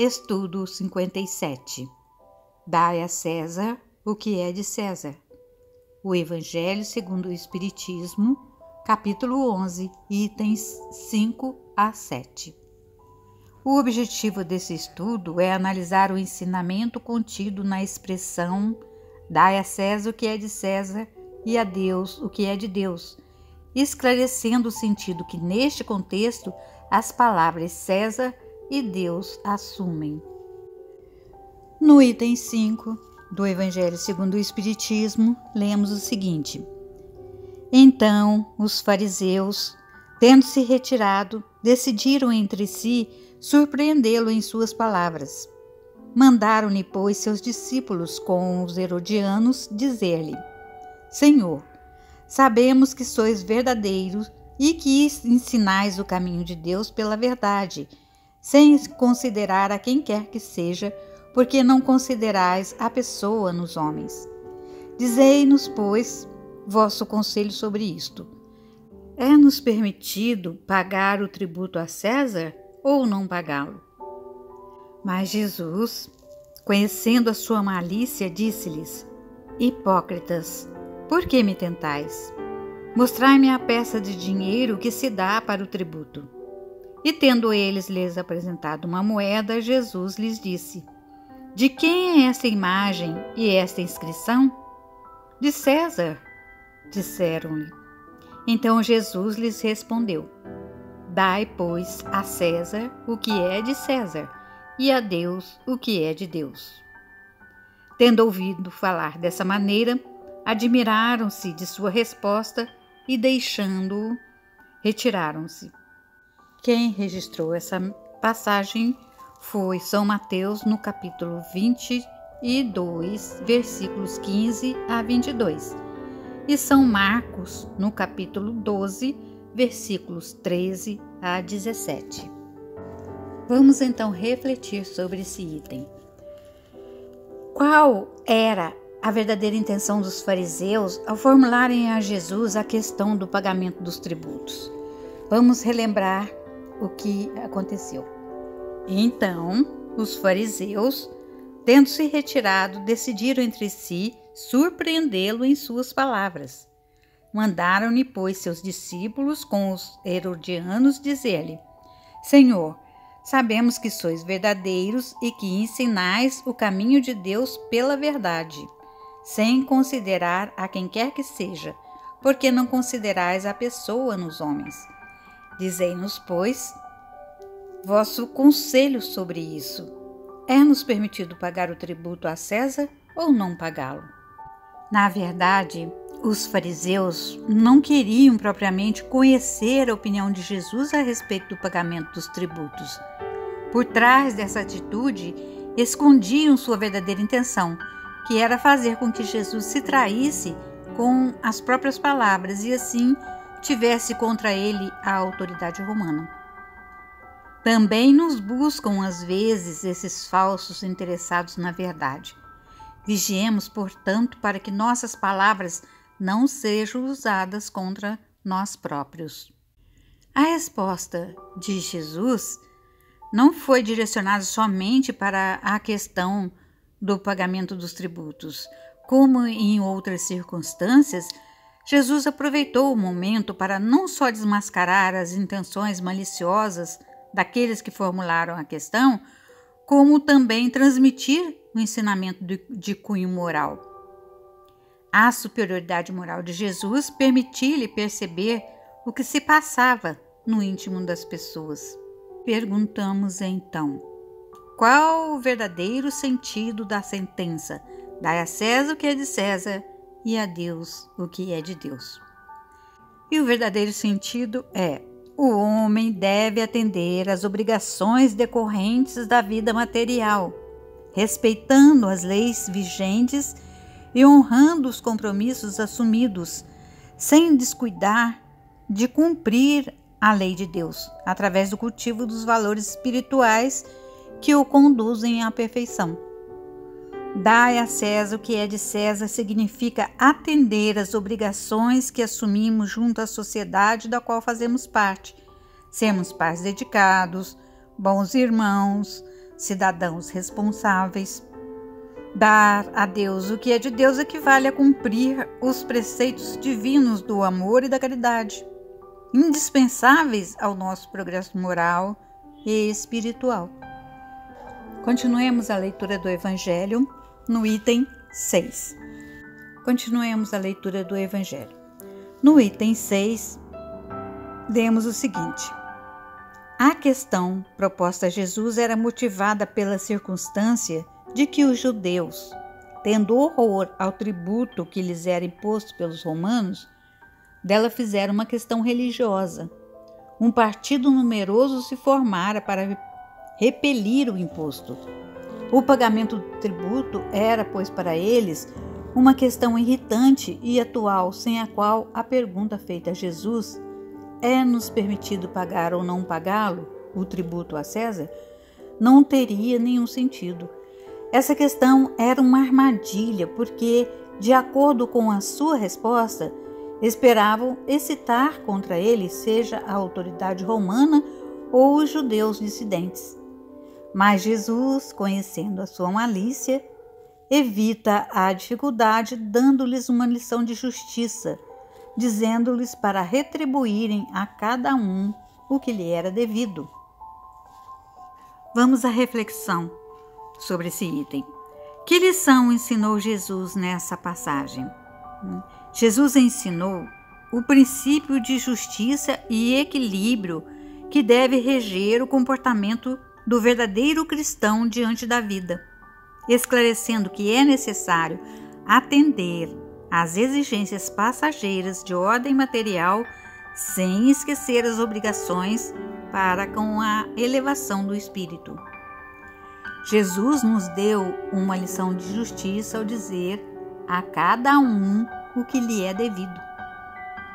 Estudo 57. Dai a César o que é de César. O Evangelho segundo o Espiritismo, capítulo 11, itens 5 a 7. O objetivo desse estudo é analisar o ensinamento contido na expressão dai a César o que é de César e a Deus o que é de Deus, esclarecendo o sentido que neste contexto as palavras César e Deus assumem. No item 5 do Evangelho segundo o Espiritismo, lemos o seguinte: Então os fariseus, tendo se retirado, decidiram entre si surpreendê-lo em suas palavras. Mandaram-lhe, pois, seus discípulos com os herodianos dizer-lhe: Senhor, sabemos que sois verdadeiros e que ensinais o caminho de Deus pela verdade, sem considerar a quem quer que seja, porque não considerais a pessoa nos homens. Dizei-nos, pois, vosso conselho sobre isto. É-nos permitido pagar o tributo a César ou não pagá-lo? Mas Jesus, conhecendo a sua malícia, disse-lhes: Hipócritas, por que me tentais? Mostrai-me a peça de dinheiro que se dá para o tributo. E tendo eles lhes apresentado uma moeda, Jesus lhes disse: De quem é esta imagem e esta inscrição? De César, disseram-lhe. Então Jesus lhes respondeu: Dai, pois, a César o que é de César, e a Deus o que é de Deus. Tendo ouvido falar dessa maneira, admiraram-se de sua resposta e, deixando-o, retiraram-se. Quem registrou essa passagem foi São Mateus, no capítulo 22, versículos 15 a 22, e São Marcos, no capítulo 12, versículos 13 a 17. Vamos então refletir sobre esse item. Qual era a verdadeira intenção dos fariseus ao formularem a Jesus a questão do pagamento dos tributos? Vamos relembrar o que aconteceu. Então, os fariseus, tendo se retirado, decidiram entre si surpreendê-lo em suas palavras. Mandaram-lhe, pois, seus discípulos com os herodianos dizer-lhe: Senhor, sabemos que sois verdadeiros e que ensinais o caminho de Deus pela verdade, sem considerar a quem quer que seja, porque não considerais a pessoa nos homens. Dizei-nos, pois, vosso conselho sobre isso. É-nos permitido pagar o tributo a César ou não pagá-lo? Na verdade, os fariseus não queriam propriamente conhecer a opinião de Jesus a respeito do pagamento dos tributos. Por trás dessa atitude, escondiam sua verdadeira intenção, que era fazer com que Jesus se traísse com as próprias palavras e assim tivesse contra ele a autoridade romana. Também nos buscam às vezes esses falsos interessados na verdade. Vigiemos, portanto, para que nossas palavras não sejam usadas contra nós próprios. A resposta de Jesus não foi direcionada somente para a questão do pagamento dos tributos. Como em outras circunstâncias, Jesus aproveitou o momento para não só desmascarar as intenções maliciosas daqueles que formularam a questão, como também transmitir o ensinamento de cunho moral. A superioridade moral de Jesus permitiu-lhe perceber o que se passava no íntimo das pessoas. Perguntamos então: qual o verdadeiro sentido da sentença? Dai a César o que é de César e a Deus o que é de Deus. E o verdadeiro sentido é: o homem deve atender às obrigações decorrentes da vida material, respeitando as leis vigentes e honrando os compromissos assumidos, sem descuidar de cumprir a lei de Deus, através do cultivo dos valores espirituais que o conduzem à perfeição. Dai a César o que é de César significa atender às obrigações que assumimos junto à sociedade da qual fazemos parte, sermos pais dedicados, bons irmãos, cidadãos responsáveis. Dar a Deus o que é de Deus equivale a cumprir os preceitos divinos do amor e da caridade, indispensáveis ao nosso progresso moral e espiritual. Continuemos a leitura do Evangelho no item 6. Continuemos a leitura do Evangelho. No item 6, lemos o seguinte: a questão proposta a Jesus era motivada pela circunstância de que os judeus, tendo horror ao tributo que lhes era imposto pelos romanos, dela fizeram uma questão religiosa. Um partido numeroso se formara para repelir o imposto. O pagamento do tributo era, pois, para eles, uma questão irritante e atual, sem a qual a pergunta feita a Jesus, é-nos permitido pagar ou não pagá-lo, o tributo a César, não teria nenhum sentido. Essa questão era uma armadilha, porque, de acordo com a sua resposta, esperavam excitar contra ele seja a autoridade romana ou os judeus dissidentes. Mas Jesus, conhecendo a sua malícia, evita a dificuldade, dando-lhes uma lição de justiça, dizendo-lhes para retribuírem a cada um o que lhe era devido. Vamos à reflexão sobre esse item. Que lição ensinou Jesus nessa passagem? Jesus ensinou o princípio de justiça e equilíbrio que deve reger o comportamento do verdadeiro cristão diante da vida, esclarecendo que é necessário atender às exigências passageiras de ordem material sem esquecer as obrigações para com a elevação do espírito. Jesus nos deu uma lição de justiça ao dizer a cada um o que lhe é devido.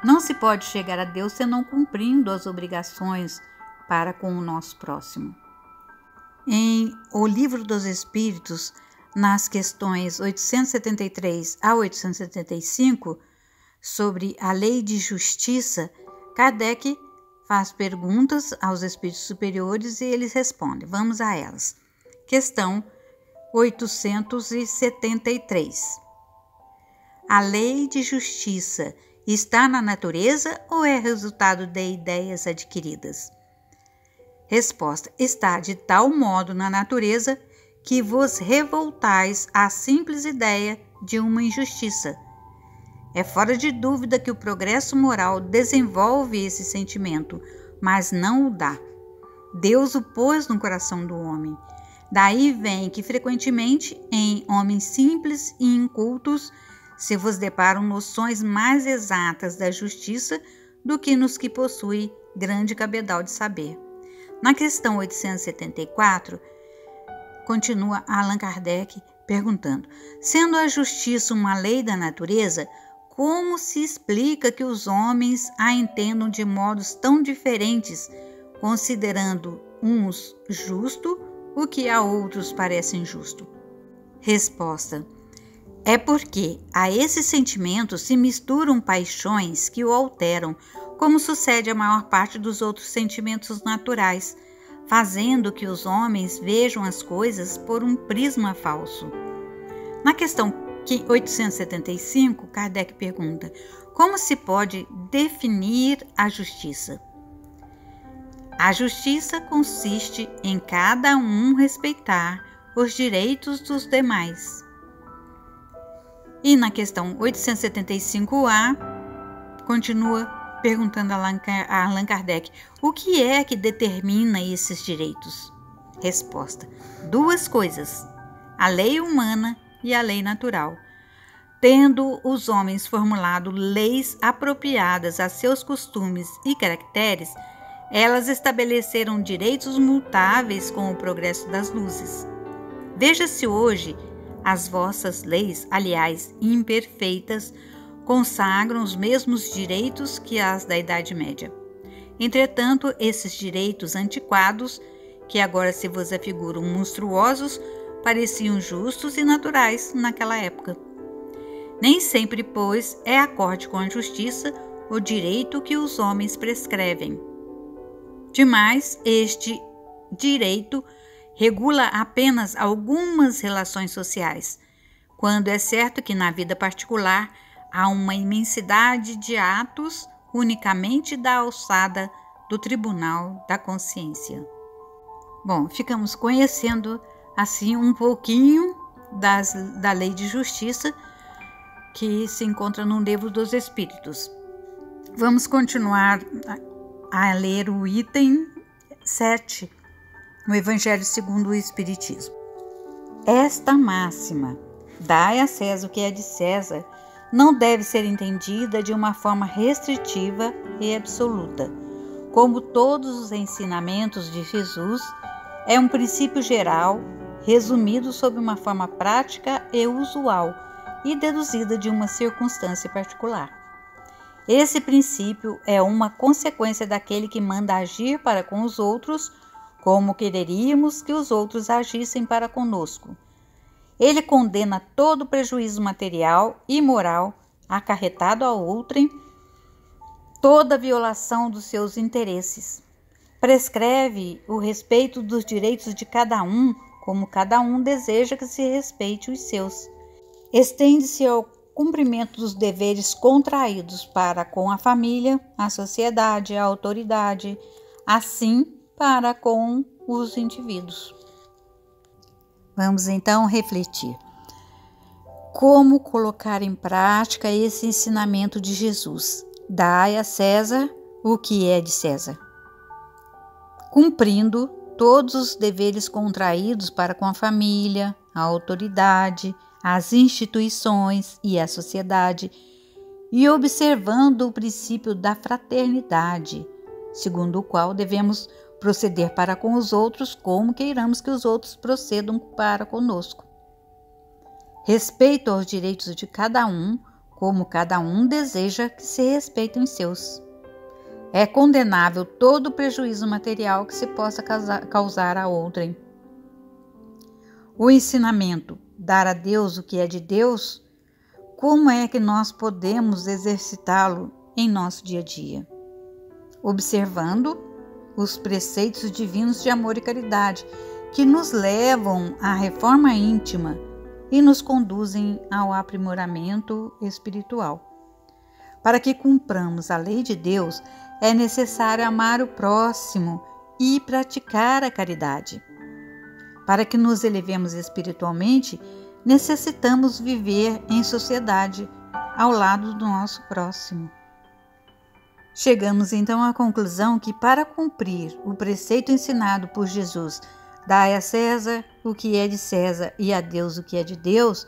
Não se pode chegar a Deus senão cumprindo as obrigações para com o nosso próximo. Em O Livro dos Espíritos, nas questões 873 a 875, sobre a lei de justiça, Kardec faz perguntas aos espíritos superiores e eles respondem. Vamos a elas. Questão 873. A lei de justiça está na natureza ou é resultado de ideias adquiridas? Resposta: está de tal modo na natureza que vos revoltais à simples ideia de uma injustiça. É fora de dúvida que o progresso moral desenvolve esse sentimento, mas não o dá. Deus o pôs no coração do homem. Daí vem que frequentemente em homens simples e incultos se vos deparam noções mais exatas da justiça do que nos que possuem grande cabedal de saber. Na questão 874, continua Allan Kardec perguntando: sendo a justiça uma lei da natureza, como se explica que os homens a entendam de modos tão diferentes, considerando uns justo o que a outros parece injusto? Resposta: é porque a esse sentimento se misturam paixões que o alteram, como sucede à maior parte dos outros sentimentos naturais, fazendo que os homens vejam as coisas por um prisma falso. Na questão 875, Kardec pergunta: como se pode definir a justiça? A justiça consiste em cada um respeitar os direitos dos demais. E na questão 875A, continua perguntando a Allan Kardec: o que é que determina esses direitos? Resposta: duas coisas, a lei humana e a lei natural. Tendo os homens formulado leis apropriadas a seus costumes e caracteres, elas estabeleceram direitos mutáveis com o progresso das luzes. Veja-se hoje, as vossas leis, aliás, imperfeitas, consagram os mesmos direitos que as da Idade Média. Entretanto, esses direitos antiquados, que agora se vos afiguram monstruosos, pareciam justos e naturais naquela época. Nem sempre, pois, é acorde com a justiça o direito que os homens prescrevem. Demais, este direito regula apenas algumas relações sociais, quando é certo que na vida particular há uma imensidade de atos unicamente da alçada do Tribunal da Consciência. Bom, ficamos conhecendo assim um pouquinho da lei de justiça que se encontra no Livro dos Espíritos. Vamos continuar a ler o item 7, no Evangelho segundo o Espiritismo. Esta máxima, dai a César o que é de César, não deve ser entendida de uma forma restritiva e absoluta. Como todos os ensinamentos de Jesus, é um princípio geral, resumido sob uma forma prática e usual e deduzida de uma circunstância particular. Esse princípio é uma consequência daquele que manda agir para com os outros como quereríamos que os outros agissem para conosco. Ele condena todo prejuízo material e moral acarretado a outrem, toda violação dos seus interesses. Prescreve o respeito dos direitos de cada um, como cada um deseja que se respeite os seus. Estende-se ao cumprimento dos deveres contraídos para com a família, a sociedade, a autoridade, assim para com os indivíduos. Vamos então refletir. Como colocar em prática esse ensinamento de Jesus? Dai a César o que é de César. Cumprindo todos os deveres contraídos para com a família, a autoridade, as instituições e a sociedade, e observando o princípio da fraternidade, segundo o qual devemos proceder para com os outros como queiramos que os outros procedam para conosco. Respeito aos direitos de cada um, como cada um deseja que se respeitem os seus. É condenável todo prejuízo material que se possa causar a outrem. O ensinamento, dar a Deus o que é de Deus, como é que nós podemos exercitá-lo em nosso dia a dia? Observando os preceitos divinos de amor e caridade, que nos levam à reforma íntima e nos conduzem ao aprimoramento espiritual. Para que cumpramos a lei de Deus, é necessário amar o próximo e praticar a caridade. Para que nos elevemos espiritualmente, necessitamos viver em sociedade, ao lado do nosso próximo. Chegamos então à conclusão que, para cumprir o preceito ensinado por Jesus, dai a César o que é de César e a Deus o que é de Deus,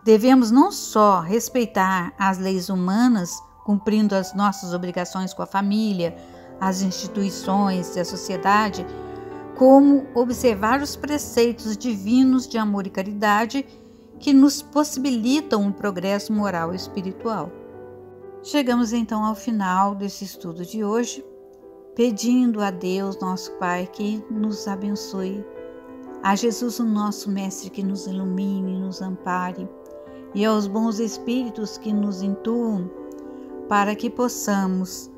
devemos não só respeitar as leis humanas, cumprindo as nossas obrigações com a família, as instituições e a sociedade, como observar os preceitos divinos de amor e caridade que nos possibilitam um progresso moral e espiritual. Chegamos então ao final desse estudo de hoje, pedindo a Deus, nosso Pai, que nos abençoe, a Jesus, o nosso Mestre, que nos ilumine e nos ampare, e aos bons espíritos que nos intuam, para que possamos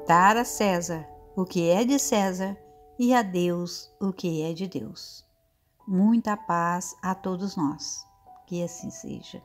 dar a César o que é de César e a Deus o que é de Deus. Muita paz a todos nós. Que assim seja.